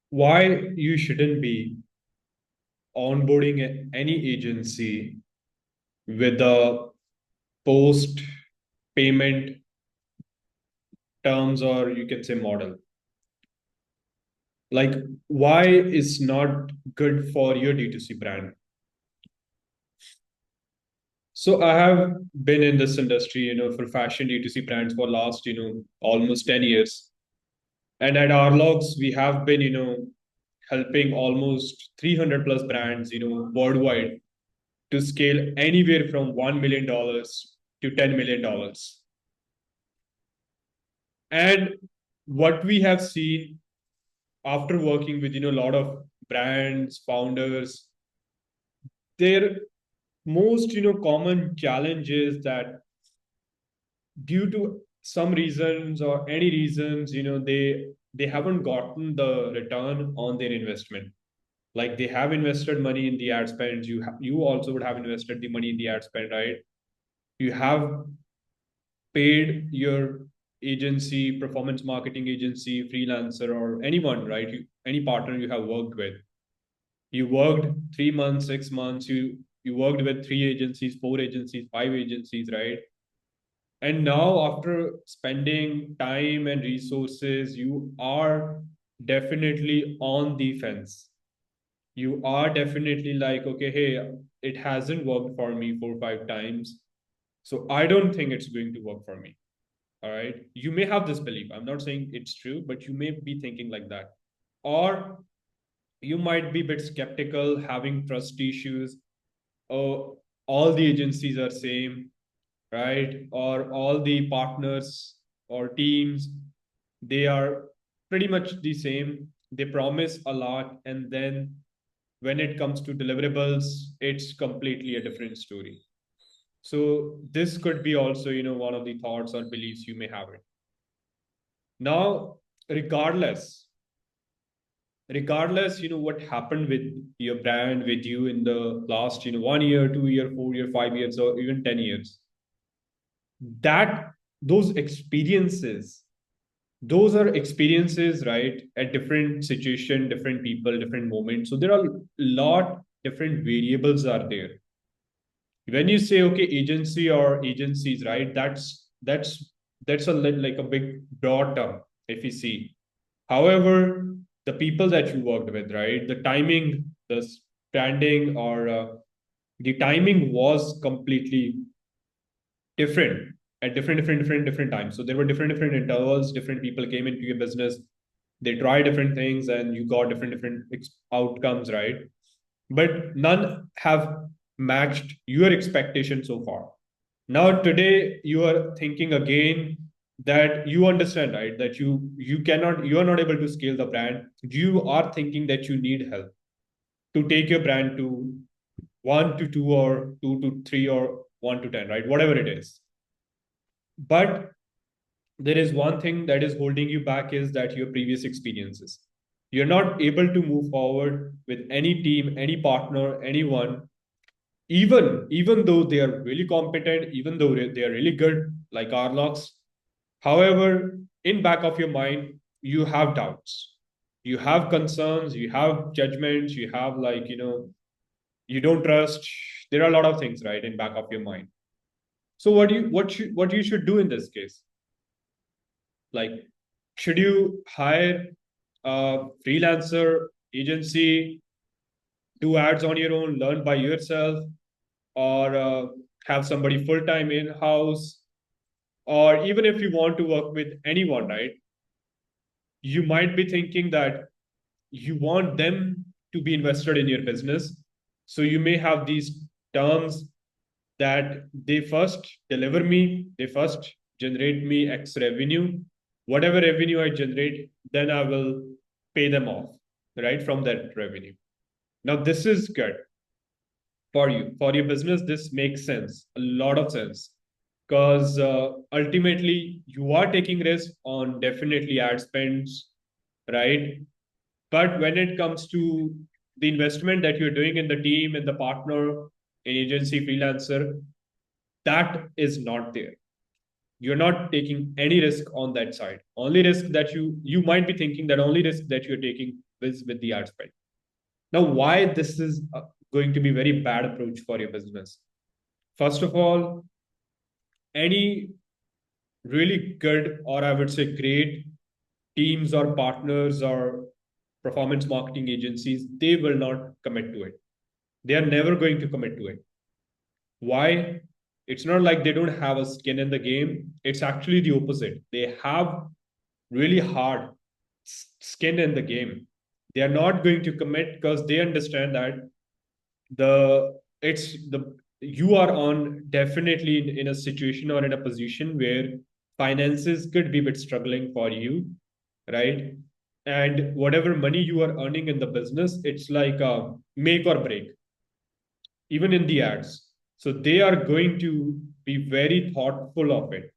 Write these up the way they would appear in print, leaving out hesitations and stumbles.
why you shouldn't be onboarding any agency with a post payment terms, or you can say model. Like, why is not good for your D2C brand? So I have been in this industry, for fashion D2C brands for last, almost 10 years. And at Arlox, we have been, helping almost 300 plus brands, worldwide to scale anywhere from $1 million to $10 million. And what we have seen after working with, a lot of brands, founders, their most, common challenge is that due to some reasons or any reasons, they haven't gotten the return on their investment. Like they have invested money in the ad spend. You also would have invested the money in the ad spend, right? You have paid your agency, performance marketing agency, freelancer, or anyone, right? Any partner you have worked with. You worked 3 months, 6 months. You worked with three agencies, four agencies, five agencies, right? And now, after spending time and resources, you are definitely on the fence. You are definitely like, okay, hey, it hasn't worked for me 4 or 5 times. So I don't think it's going to work for me. All right. You may have this belief. I'm not saying it's true, but you may be thinking like that. Or you might be a bit skeptical, having trust issues. Oh, all the agencies are same, right? Or all the partners or teams, they are pretty much the same. They promise a lot, and then when it comes to deliverables, it's completely a different story. So this could be also, one of the thoughts or beliefs you may have it. Now, regardless, regardless, what happened with your brand, with you in the last, 1 year, 2 year, 4 year, 5 years, or even 10 years, that those experiences, those are experiences, right, at different situation, different people, different moments. So there are a lot different variables are there. When you say, okay, agency or agencies, right, that's like a big broad term if you see. However, the people that you worked with, right, the timing, the standing, or the timing was completely different at different times. So there were different intervals. Different people came into your business. They tried different things, and you got different outcomes, right? But none have matched your expectation so far. Now today you are thinking again that you understand, right, that you are not able to scale the brand. You are thinking that you need help to take your brand to 1 to 2 or 2 to 3 or 1 to 10, right? Whatever it is. But there is one thing that is holding you back is that your previous experiences. You're not able to move forward with any team, any partner, anyone, even though they are really competent, even though they are really good, like Arlox. However, in back of your mind, you have doubts, you have concerns, you have judgments, you have like, you don't trust. There are a lot of things, right, in back of your mind. So what you should do in this case? Like, should you hire a freelancer agency, do ads on your own, learn by yourself, or have somebody full time in house? Or even if you want to work with anyone, right? You might be thinking that you want them to be invested in your business. So you may have these terms that they first deliver me, they first generate me X revenue. Whatever revenue I generate, then I will pay them off, right, from that revenue. Now, this is good for you, for your business. This makes sense, a lot of sense, because ultimately you are taking risk on definitely ad spends, right? But when it comes to the investment that you're doing in the team, in the partner, in agency, freelancer, that is not there. You're not taking any risk on that side. Only risk that you might be thinking that only risk that you're taking with the ad spend. Now, why this is going to be very bad approach for your business? First of all, any really good, or I would say great teams or partners or performance marketing agencies, they will not commit to it. They are never going to commit to it. Why? It's not like they don't have a skin in the game. It's actually the opposite. They have really hard skin in the game. They are not going to commit because they understand that you are on definitely in a situation or in a position where finances could be a bit struggling for you, right? And whatever money you are earning in the business, it's like a make or break, even in the ads. So they are going to be very thoughtful of it.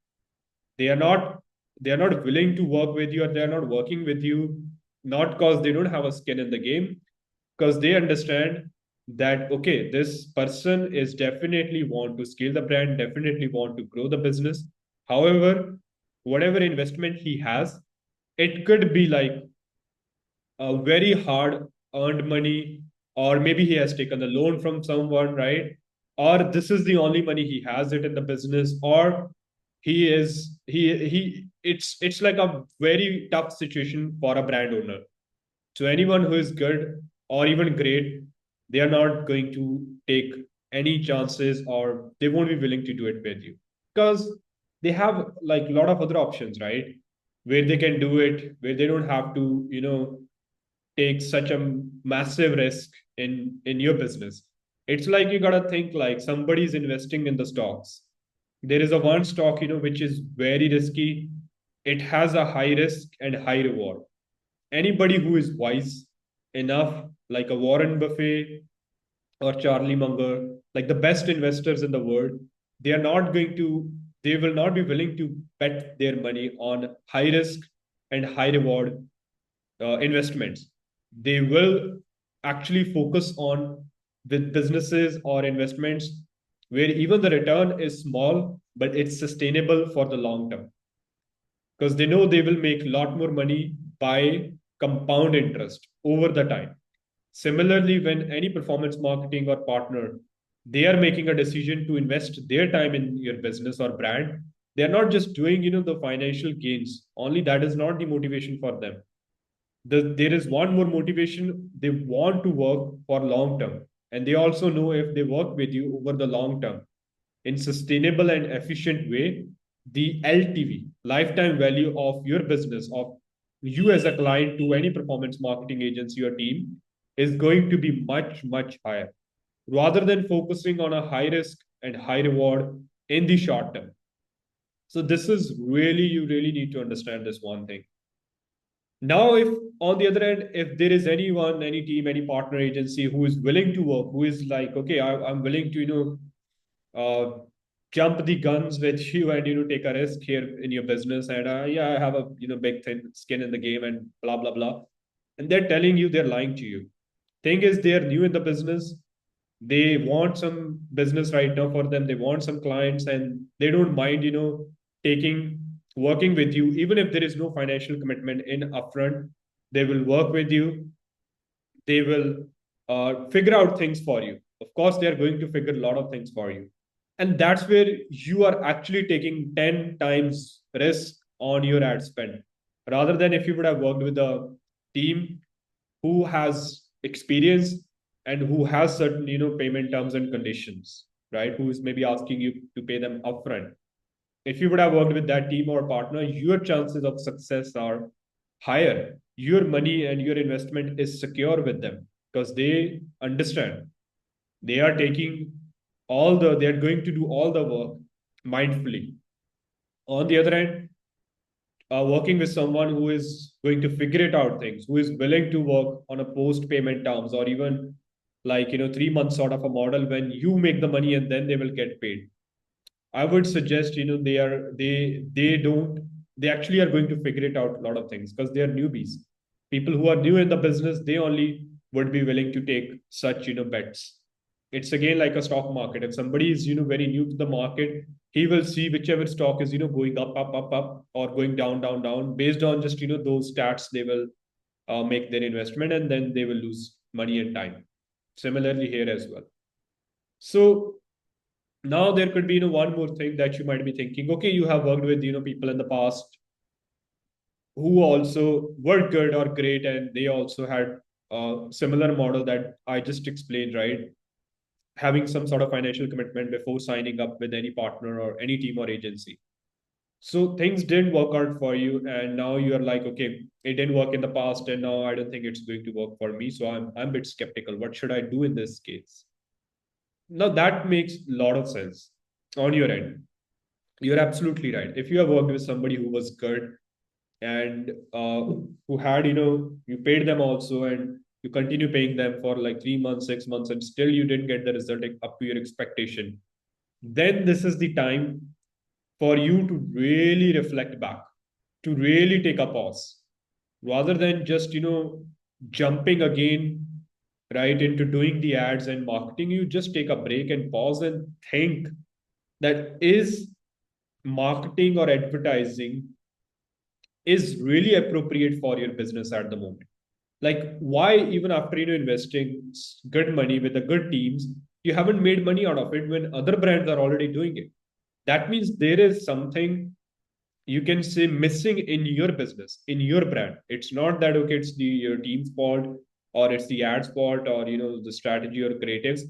They are not they are not willing to work with you, or they are not working with you, not because they don't have a skin in the game, because they understand that okay, this person is definitely want to scale the brand, definitely want to grow the business. However, whatever investment he has, it could be like a very hard earned money, or maybe he has taken a loan from someone, right? Or this is the only money he has it in the business, or he it's like a very tough situation for a brand owner. So anyone who is good or even great, they are not going to take any chances, or they won't be willing to do it with you, because they have like a lot of other options, right? Where they can do it, where they don't have to, take such a massive risk in your business. It's like you gotta think like somebody's investing in the stocks. There is a one stock, which is very risky. It has a high risk and high reward. Anybody who is wise enough, like a Warren Buffett or Charlie Munger, like the best investors in the world, they are not going to, they will not be willing to bet their money on high risk and high reward investments. They will actually focus on with businesses or investments where even the return is small, but it's sustainable for the long term, because they know they will make a lot more money by compound interest over the time. Similarly, when any performance marketing or partner, they are making a decision to invest their time in your business or brand, they are not just doing, the financial gains. Only that is not the motivation for them. There is one more motivation. They want to work for long term. And they also know if they work with you over the long term in sustainable and efficient way, the LTV, lifetime value of your business, of you as a client to any performance marketing agency or team, is going to be much, much higher, rather than focusing on a high risk and high reward in the short term. So this is really, you really need to understand this one thing. Now, if on the other end, if there is anyone, any team, any partner agency who is willing to work, who is like, okay, I'm willing to, jump the guns with you and, take a risk here in your business. And yeah, I have a, big thin skin in the game and blah, blah, blah. And they're telling you, they're lying to you. Thing is, they're new in the business. They want some business right now for them. They want some clients, and they don't mind, taking working with you, even if there is no financial commitment in upfront. They will work with you. They will figure out things for you. Of course, they are going to figure a lot of things for you. And that's where you are actually taking 10 times risk on your ad spend, rather than if you would have worked with a team who has experience and who has certain, payment terms and conditions, right? Who is maybe asking you to pay them upfront. If you would have worked with that team or partner, your chances of success are higher. Your money and your investment is secure with them, because they understand they are taking they are going to do all the work mindfully. On the other hand, working with someone who is going to figure it out things, who is willing to work on a post payment terms, or even like, 3 months sort of a model when you make the money and then they will get paid. I would suggest, they actually are going to figure it out a lot of things, because they are newbies. People who are new in the business, they only would be willing to take such, bets. It's again like a stock market. If somebody is, very new to the market, he will see whichever stock is, going up, up, up, up, or going down, down, down, based on just, those stats they will make their investment, and then they will lose money and time. Similarly here as well. So now there could be one more thing that you might be thinking. Okay, you have worked with people in the past who also were good or great, and they also had a similar model that I just explained, right? Having some sort of financial commitment before signing up with any partner or any team or agency. So things didn't work out for you, and now you're like, okay, it didn't work in the past, and now I don't think it's going to work for me. So I'm a bit skeptical. What should I do in this case? Now that makes a lot of sense on your end. You're absolutely right. If you have worked with somebody who was good and who had, you paid them also, and you continue paying them for like 3 months, 6 months, and still you didn't get the result up to your expectation, then this is the time for you to really reflect back, to really take a pause, rather than just, jumping again right into doing the ads and marketing. You just take a break and pause and think that is marketing or advertising is really appropriate for your business at the moment. Like, why even after investing good money with the good teams, you haven't made money out of it when other brands are already doing it? That means there is something, you can say, missing in your business, in your brand. It's not that okay, it's your team's fault, or it's the ads fault, or the strategy or creatives.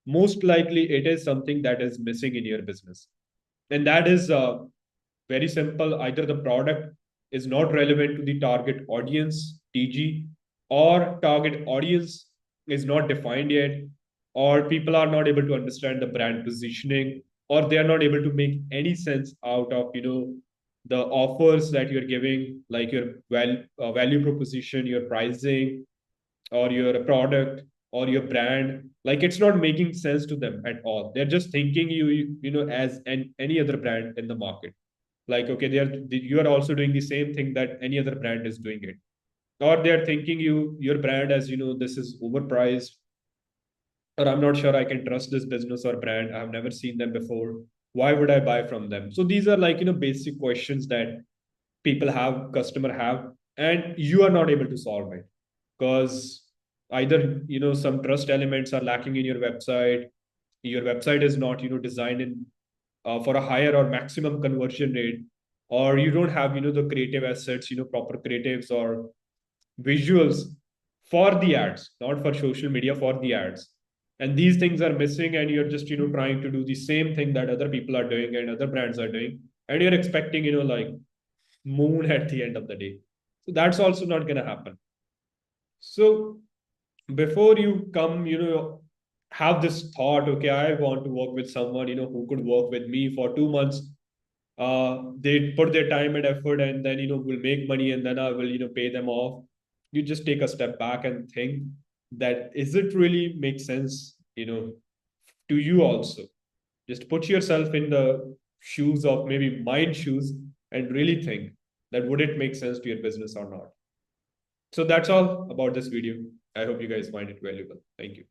Most likely it is something that is missing in your business, and that is very simple. Either the product is not relevant to the target audience, TG, or target audience is not defined yet, or people are not able to understand the brand positioning, or they are not able to make any sense out of the offers that you're giving, like your value proposition, your pricing, or your product, or your brand. Like, it's not making sense to them at all. They're just thinking as any other brand in the market. Like, okay, you are also doing the same thing that any other brand is doing it, or they're thinking your brand as this is overpriced, or I'm not sure I can trust this business or brand, I've never seen them before, why would I buy from them? So these are like basic questions that people have, customer have, and you are not able to solve it because either some trust elements are lacking in your website is not designed in for a higher or maximum conversion rate, or you don't have the creative assets, proper creatives or visuals for the ads, not for social media, for the ads. And these things are missing, and you're just trying to do the same thing that other people are doing and other brands are doing, and you're expecting like moon at the end of the day. So that's also not going to happen. So before you come, have this thought, okay, I want to work with someone, who could work with me for 2 months. They put their time and effort, and then, will make money, and then I will, pay them off. You just take a step back and think that, is it really make sense, to you also? Just put yourself in the shoes of maybe mine shoes and really think that would it make sense to your business or not. So that's all about this video. I hope you guys find it valuable. Thank you.